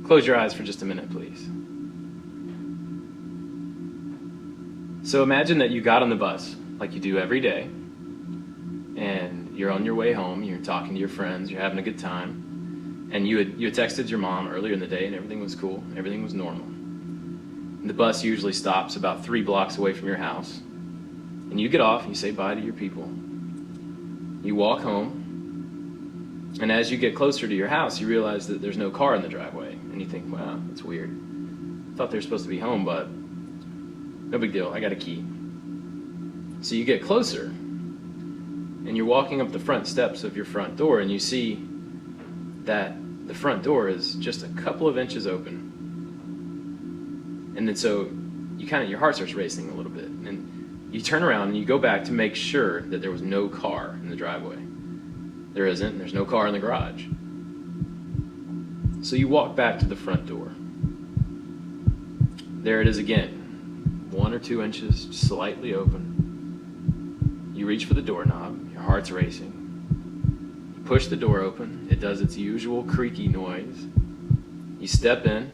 Close your eyes for just a minute, please. So imagine that you got on the bus, like you do every day, and you're on your way home, you're talking to your friends, you're having a good time, and you had texted your mom earlier in the day and everything was cool, everything was normal. And the bus usually stops about 3 blocks away from your house, and you get off and you say bye to your people. You walk home, and as you get closer to your house, you realize that there's no car in the driveway, and you think, wow, that's weird. I thought they were supposed to be home, but no big deal, I got a key. So you get closer, and you're walking up the front steps of your front door, and you see that the front door is just a couple of inches open. And then so your heart starts racing a little bit, and you turn around and you go back to make sure that there was no car in the driveway. There isn't, there's no car in the garage. So you walk back to the front door. There it is again. 1 or 2 inches, slightly open. You reach for the doorknob, your heart's racing. You push the door open, it does its usual creaky noise. You step in.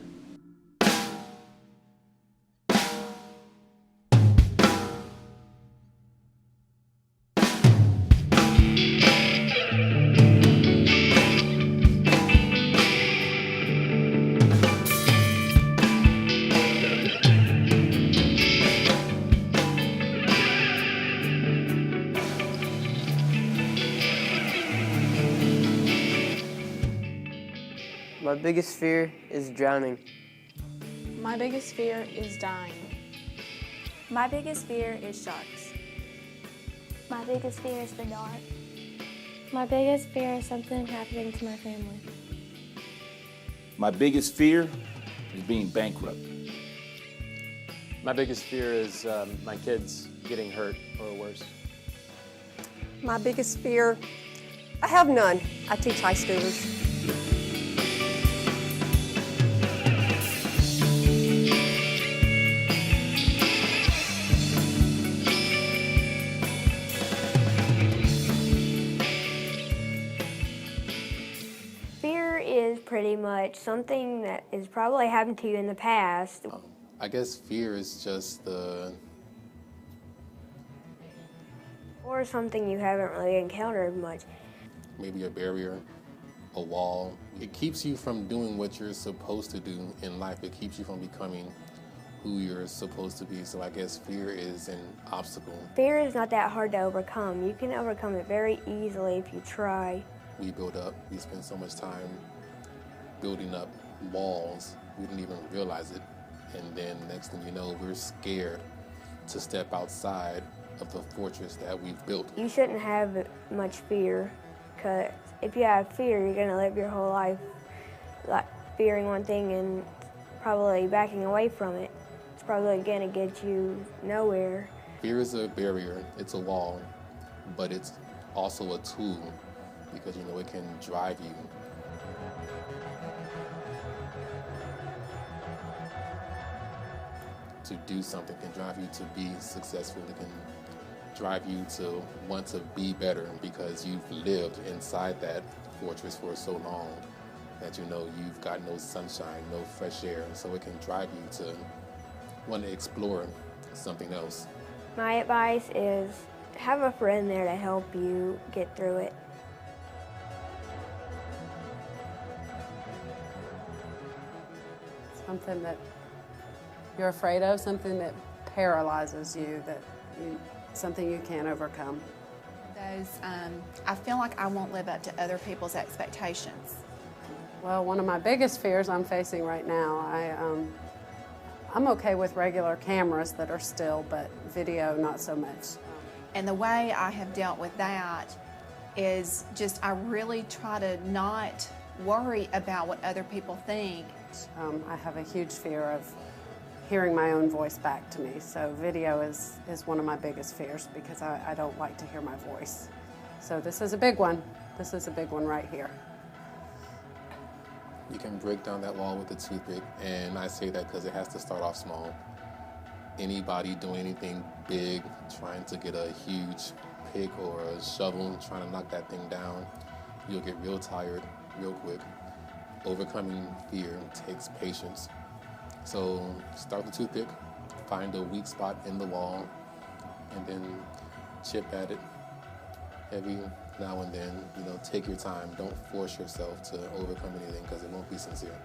My biggest fear is drowning. My biggest fear is dying. My biggest fear is sharks. My biggest fear is the dark. My biggest fear is something happening to my family. My biggest fear is being bankrupt. My biggest fear is my kids getting hurt or worse. My biggest fear, I have none. I teach high schoolers. Fear is pretty much something that has probably happened to you in the past. I guess fear is just Or something you haven't really encountered much. maybe a barrier, a wall. It keeps you from doing what you're supposed to do in life. It keeps you from becoming who you're supposed to be. So I guess fear is an obstacle. Fear is not that hard to overcome. You can overcome it very easily if you try. We spend so much time building up walls, we didn't even realize it. And then next thing you know, we're scared to step outside of the fortress that we've built. You shouldn't have much fear, because if you have fear, you're gonna live your whole life like fearing one thing and probably backing away from it. It's probably gonna get you nowhere. Fear is a barrier, it's a wall, but it's also a tool because you know it can drive you. To do something, can drive you to be successful, it can drive you to want to be better because you've lived inside that fortress for so long that you know you've got no sunshine, no fresh air, so it can drive you to want to explore something else. My advice is have a friend there to help you get through it. Something that you're afraid of, something that paralyzes you, something you can't overcome. I feel like I won't live up to other people's expectations. Well, one of my biggest fears I'm facing right now, I'm okay with regular cameras that are still, but video not so much. And the way I have dealt with that is just I really try to not worry about what other people think. I have a huge fear of hearing my own voice back to me. So video is one of my biggest fears because I don't like to hear my voice. So this is a big one. This is a big one right here. You can break down that wall with a toothpick, and I say that because it has to start off small. Anybody doing anything big, trying to get a huge pick or a shovel, trying to knock that thing down, you'll get real tired real quick. overcoming fear takes patience. So start with the toothpick, find a weak spot in the wall, and then chip at it every now and then. You know, take your time. Don't force yourself to overcome anything because it won't be sincere.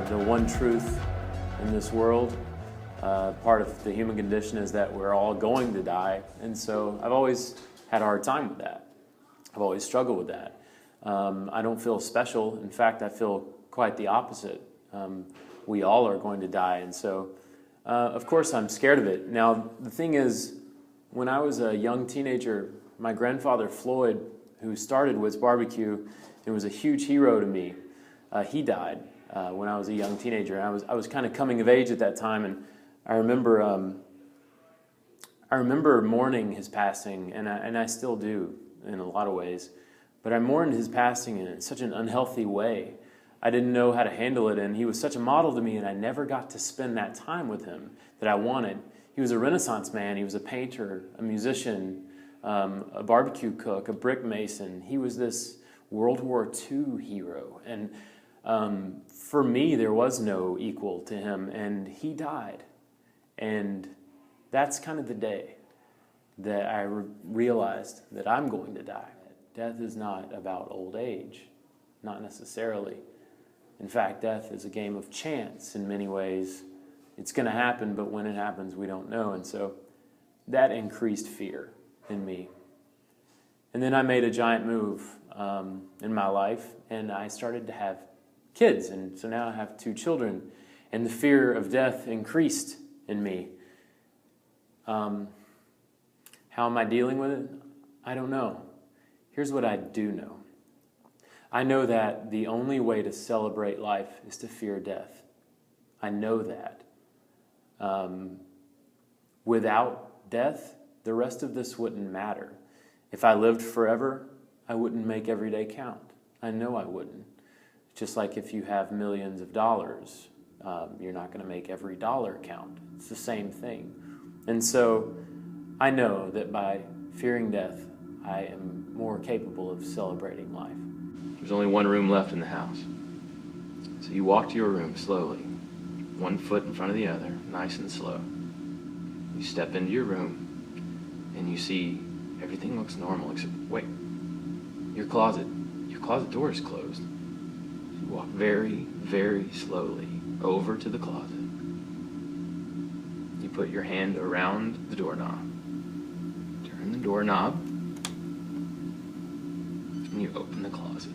The one truth in this world, part of the human condition is that we're all going to die, and so I've always had a hard time with that. I've always struggled with that. I don't feel special. In fact, I feel quite the opposite. We all are going to die, and so of course I'm scared of it. Now the thing is, when I was a young teenager, my grandfather Floyd, who started Witt's Barbecue and was a huge hero to me, he died when I was a young teenager. And I was kind of coming of age at that time, and I remember mourning his passing, and I still do in a lot of ways. But I mourned his passing in such an unhealthy way. I didn't know how to handle it, and he was such a model to me, and I never got to spend that time with him that I wanted. He was a Renaissance man. He was a painter, a musician, a barbecue cook, a brick mason. He was this World War II hero, and for me, there was no equal to him, and he died. And that's kind of the day that I realized that I'm going to die. Death is not about old age, not necessarily. In fact, death is a game of chance in many ways. It's going to happen, but when it happens, we don't know. And so that increased fear in me. And then I made a giant move in my life, and I started to have kids, and so now I have 2 children, and the fear of death increased in me. How am I dealing with it? I don't know. Here's what I do know. I know that the only way to celebrate life is to fear death. I know that. Without death, the rest of this wouldn't matter. If I lived forever, I wouldn't make every day count. I know I wouldn't. Just like if you have millions of dollars, you're not going to make every dollar count. It's the same thing. And so I know that by fearing death, I am more capable of celebrating life. There's only one room left in the house. So you walk to your room slowly, one foot in front of the other, nice and slow. You step into your room, and you see everything looks normal, except, wait, your closet door is closed. You walk very, very slowly over to the closet. You put your hand around the doorknob, turn the doorknob, and you open the closet.